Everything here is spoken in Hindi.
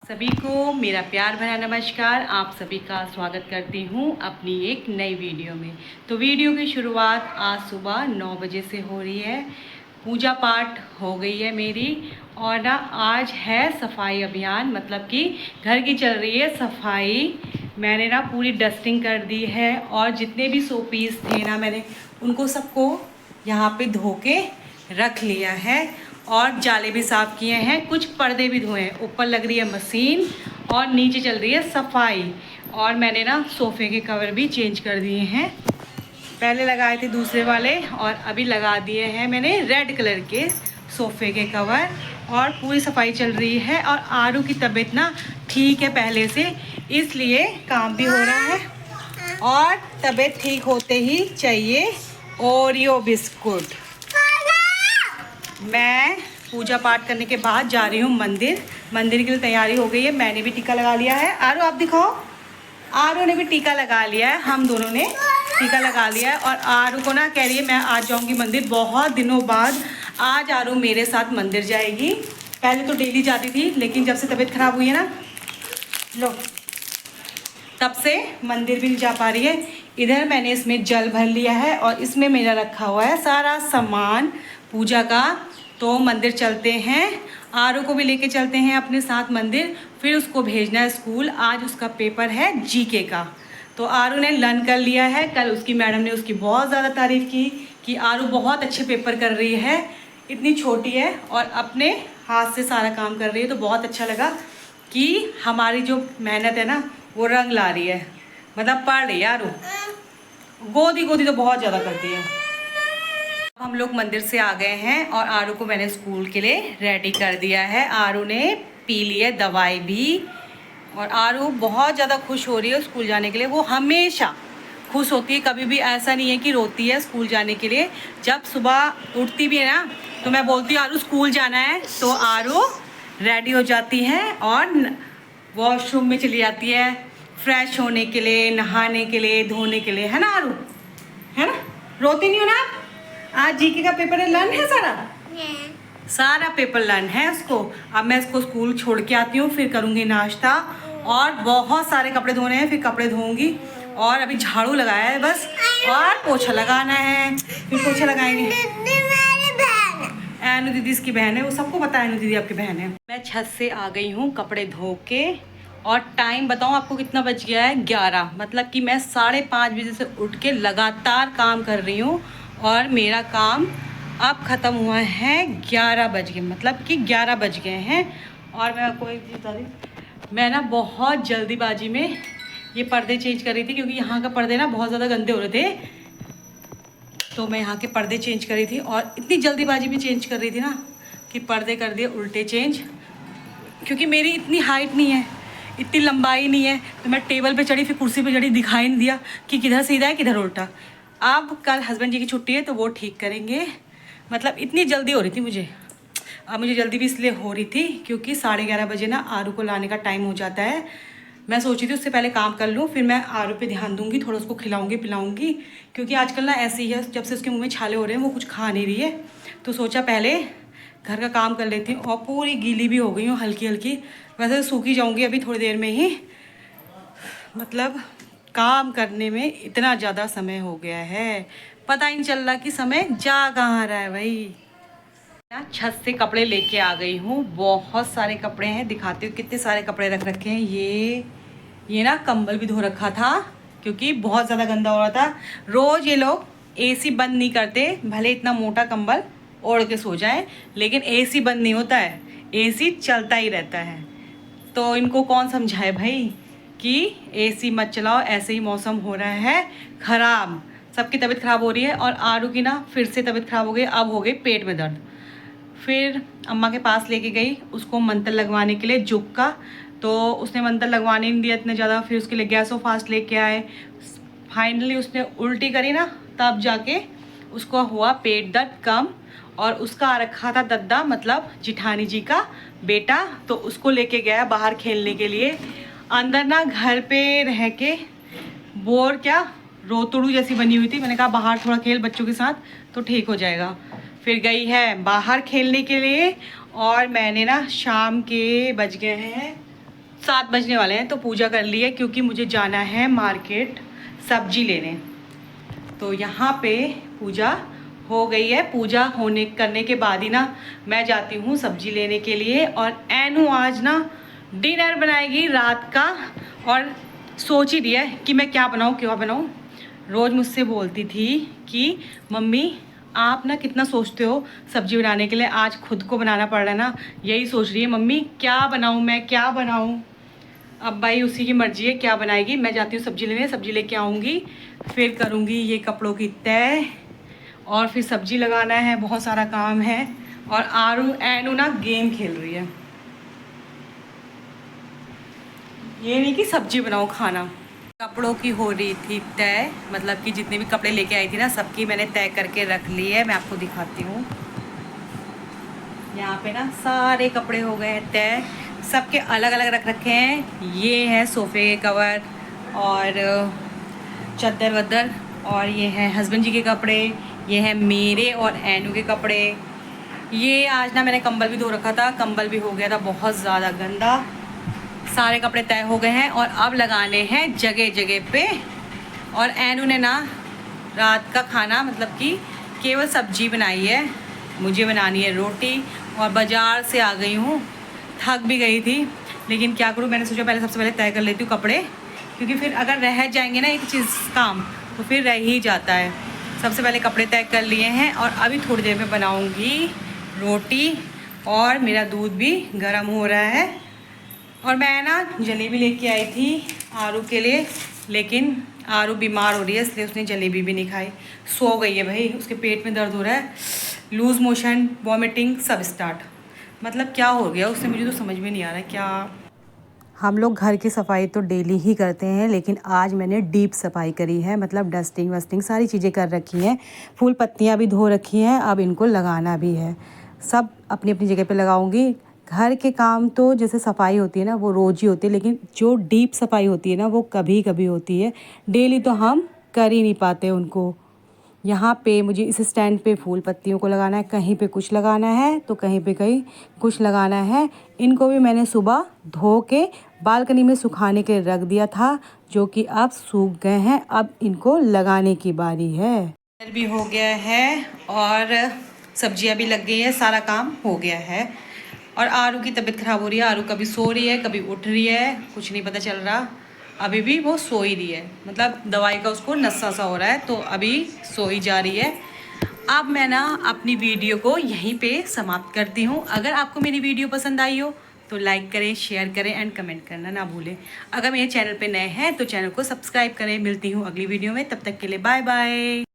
सभी को मेरा प्यार भरा नमस्कार। आप सभी का स्वागत करती हूँ अपनी एक नई वीडियो में। तो वीडियो की शुरुआत आज सुबह 9 बजे से हो रही है। पूजा पाठ हो गई है मेरी और ना आज है सफाई अभियान, मतलब कि घर की चल रही है सफाई। मैंने ना पूरी डस्टिंग कर दी है और जितने भी शो पीस थे ना मैंने उनको सबको यहाँ पे धो के रख लिया है और जाले भी साफ़ किए हैं, कुछ पर्दे भी धोए हैं। ऊपर लग रही है मशीन और नीचे चल रही है सफाई। और मैंने ना सोफ़े के कवर भी चेंज कर दिए हैं, पहले लगाए थे दूसरे वाले और अभी लगा दिए हैं मैंने रेड कलर के सोफ़े के कवर। और पूरी सफाई चल रही है और आरू की तबीयत ना ठीक है पहले से, इसलिए काम भी हो रहा है। और तबीयत ठीक होते ही चाहिए ओरियो बिस्कुट। मैं पूजा पाठ करने के बाद जा रही हूँ मंदिर के लिए तैयारी हो गई है। मैंने भी टीका लगा लिया है। आरू आप दिखाओ। आरू ने भी टीका लगा लिया है, हम दोनों ने टीका लगा लिया है। और आरू को ना कह रही है मैं आज जाऊँगी मंदिर, बहुत दिनों बाद आज आरू मेरे साथ मंदिर जाएगी। पहले तो डेली जाती थी लेकिन जब से तबीयत ख़राब हुई है ना लो तब से मंदिर भी नहीं जा पा रही है। इधर मैंने इसमें जल भर लिया है और इसमें मेरा रखा हुआ है सारा सामान पूजा का। तो मंदिर चलते हैं, आरू को भी लेके चलते हैं अपने साथ मंदिर, फिर उसको भेजना है स्कूल। आज उसका पेपर है जीके का। तो आरू ने लर्न कर लिया है। कल उसकी मैडम ने उसकी बहुत ज़्यादा तारीफ़ की कि आरू बहुत अच्छे पेपर कर रही है, इतनी छोटी है और अपने हाथ से सारा काम कर रही है। तो बहुत अच्छा लगा कि हमारी जो मेहनत है ना वो रंग ला रही है, मतलब पढ़ रही है। आरू गोदी तो बहुत ज़्यादा करती है। हम लोग मंदिर से आ गए हैं और आरू को मैंने स्कूल के लिए रेडी कर दिया है। आरू ने पी ली है दवाई भी और आरू बहुत ज़्यादा खुश हो रही है स्कूल जाने के लिए। वो हमेशा खुश होती है, कभी भी ऐसा नहीं है कि रोती है स्कूल जाने के लिए। जब सुबह उठती भी है ना तो मैं बोलती हूँ आरू स्कूल जाना है, तो आरू रेडी हो जाती है और वॉशरूम में चली जाती है फ्रेश होने के लिए, नहाने के लिए, धोने के लिए, है ना आरू, है ना? रोती नहीं हो ना? आज जीके का पेपर है, लर्न है सारा पेपर लर्न है उसको। अब मैं इसको स्कूल छोड़ के आती हूँ, फिर करूँगी नाश्ता और बहुत सारे कपड़े धोने हैं, फिर कपड़े धोऊंगी। और अभी झाड़ू लगाया है बस और पोछा लगाना है, फिर पोछा लगाएंगे। एनु दीदी इसकी बहन है, वो सबको पता है एनु दीदी आपकी बहन है। मैं छत से आ गई हूँ कपड़े धो के और टाइम बताऊँ आपको कितना बज गया है? 11। मतलब कि मैं 5:30 बजे से उठ के लगातार काम कर रही हूँ और मेरा काम अब ख़त्म हुआ है 11 बज गए, मतलब कि 11 बज गए हैं। और मैं आपको एक चीज़ बता दी, मैं ना बहुत जल्दीबाजी में ये पर्दे चेंज कर रही थी क्योंकि यहाँ का पर्दे ना बहुत ज़्यादा गंदे हो रहे थे। तो मैं यहाँ के पर्दे चेंज कर रही थी और इतनी जल्दीबाजी में चेंज कर रही थी ना कि पर्दे कर दिए उल्टे चेंज, क्योंकि मेरी इतनी हाइट नहीं है, इतनी लंबाई नहीं है। तो मैं टेबल पे चढ़ी, फिर कुर्सी पे चढ़ी, दिखाई नहीं दिया कि किधर सीधा है किधर उल्टा। अब कल हस्बैंड जी की छुट्टी है तो वो ठीक करेंगे। मतलब इतनी जल्दी हो रही थी मुझे। अब मुझे जल्दी भी इसलिए हो रही थी क्योंकि 11:30 बजे ना आरू को लाने का टाइम हो जाता है। मैं सोची थी उससे पहले काम कर लूँ, फिर मैं आरू पे ध्यान दूँगी, थोड़ा उसको खिलाऊँगी पिलाऊँगी। क्योंकि आजकल ना ऐसी ही है, जब से उसके मुँह में छाले हो रहे हैं वो कुछ खा नहीं रही है। तो सोचा पहले घर का काम कर लेती हूँ। और पूरी गीली भी हो गई हूँ हल्की हल्की, वैसे सूखी जाऊँगी अभी थोड़ी देर में ही। मतलब काम करने में इतना ज़्यादा समय हो गया है, पता ही नहीं चल रहा कि समय जा कहाँ रहा है भाई। छत से कपड़े लेके आ गई हूँ, बहुत सारे कपड़े हैं, दिखाती हूँ कितने सारे कपड़े रख रखे हैं। ये ना कंबल भी धो रखा था क्योंकि बहुत ज़्यादा गंदा हो रहा था। रोज़ ये लोग एसी बंद नहीं करते, भले इतना मोटा कंबल ओढ़ के सो जाए लेकिन एसी बंद नहीं होता है, एसी चलता ही रहता है। तो इनको कौन समझाए भाई कि एसी मत चलाओ, ऐसे ही मौसम हो रहा है ख़राब, सबकी तबीयत ख़राब हो रही है। और आरू की ना फिर से तबीयत ख़राब हो गई, अब हो गई पेट में दर्द। फिर अम्मा के पास लेके गई उसको मंत्र लगवाने के लिए जुग का, तो उसने मंत्र लगवाने नहीं दिया इतने ज़्यादा। फिर उसके लिए गैसो फास्ट लेके आए। फाइनली उसने उल्टी करी ना तब जाके उसको हुआ पेट दर्द कम। और उसका आ रखा था दद्दा, मतलब जिठानी जी का बेटा, तो उसको लेके गया बाहर खेलने के लिए। अंदर ना घर पे रह के बोर क्या रोतड़ू जैसी बनी हुई थी। मैंने कहा बाहर थोड़ा खेल बच्चों के साथ तो ठीक हो जाएगा। फिर गई है बाहर खेलने के लिए। और मैंने ना शाम के बज गए हैं 7 बजने वाले हैं तो पूजा कर ली है, क्योंकि मुझे जाना है मार्केट सब्जी लेने। तो यहाँ पे पूजा हो गई है। पूजा करने के बाद ही ना मैं जाती हूँ सब्जी लेने के लिए। और एनू आज ना डिनर बनाएगी रात का, और सोच ही दिया है कि मैं क्या बनाऊँ। रोज़ मुझसे बोलती थी कि मम्मी आप ना कितना सोचते हो सब्जी बनाने के लिए, आज खुद को बनाना पड़ रहा है ना। यही सोच रही है मम्मी क्या बनाऊँ, मैं क्या बनाऊँ। अब भाई उसी की मर्जी है क्या बनाएगी। मैं जाती हूँ सब्जी लेने, सब्जी लेके आऊँगी, फिर करूँगी ये कपड़ों की तय, और फिर सब्जी लगाना है, बहुत सारा काम है। और एनू ना गेम खेल रही है, ये नहीं कि सब्जी बनाओ खाना। कपड़ों की हो रही थी तय, मतलब कि जितने भी कपड़े लेके आई थी ना सबकी मैंने तय करके रख ली है। मैं आपको दिखाती हूँ। यहाँ पे ना सारे कपड़े हो गए हैं तय, सबके अलग अलग रख रखे हैं। ये है सोफ़े के कवर और चद्दर वद्दर, और ये है हस्बैंड जी के कपड़े, ये है मेरे और एनू के कपड़े। ये आज ना मैंने कंबल भी धो रखा था, कंबल भी हो गया था बहुत ज़्यादा गंदा। सारे कपड़े तय हो गए हैं और अब लगाने हैं जगह जगह पे। और एनू ने ना रात का खाना मतलब कि केवल सब्जी बनाई है, मुझे बनानी है रोटी। और बाज़ार से आ गई हूँ, थक भी गई थी, लेकिन क्या करूँ, मैंने सोचा पहले सबसे पहले तय कर लेती हूँ कपड़े, क्योंकि फिर अगर रह जाएंगे ना एक चीज़ काम तो फिर रह ही जाता है। सबसे पहले कपड़े तय कर लिए हैं और अभी थोड़ी देर में बनाऊँगी रोटी, और मेरा दूध भी गर्म हो रहा है। और मैं ना जलेबी लेके आई थी आरू के लिए, लेकिन आरू बीमार हो रही है इसलिए उसने जलेबी भी नहीं खाई, सो गई है भाई। उसके पेट में दर्द हो रहा है, लूज़ मोशन, वॉमिटिंग सब स्टार्ट। मतलब क्या हो गया उससे, मुझे तो समझ में नहीं आ रहा है क्या। हम लोग घर की सफाई तो डेली ही करते हैं, लेकिन आज मैंने डीप सफाई करी है, मतलब डस्टिंग वस्टिंग सारी चीज़ें कर रखी हैं। फूल पत्तियाँ भी धो रखी हैं, अब इनको लगाना भी है। सब अपनी अपनी जगह पे लगाऊंगी। घर के काम तो जैसे सफाई होती है ना वो रोज़ ही होती है, लेकिन जो डीप सफाई होती है ना वो कभी कभी होती है, डेली तो हम कर ही नहीं पाते उनको। यहाँ पे मुझे इस स्टैंड पे फूल पत्तियों को लगाना है, कहीं पे कुछ लगाना है तो कहीं पे कहीं कुछ लगाना है। इनको भी मैंने सुबह धो के बालकनी में सुखाने के लिए रख दिया था, जो कि अब सूख गए हैं। अब इनको लगाने की बारी है। भी हो गया है और सब्जियां भी लग गई है, सारा काम हो गया है। और आरू की तबीयत ख़राब हो रही है, आरू कभी सो रही है कभी उठ रही है, कुछ नहीं पता चल रहा। अभी भी वो सो ही रही है, मतलब दवाई का उसको नशा सा हो रहा है तो अभी सो ही जा रही है। अब मैं ना अपनी वीडियो को यहीं पे समाप्त करती हूँ। अगर आपको मेरी वीडियो पसंद आई हो तो लाइक करें, शेयर करें एंड कमेंट करना ना भूलें। अगर मेरे चैनल पे नए हैं तो चैनल को सब्सक्राइब करें। मिलती हूँ अगली वीडियो में, तब तक के लिए बाय बाय।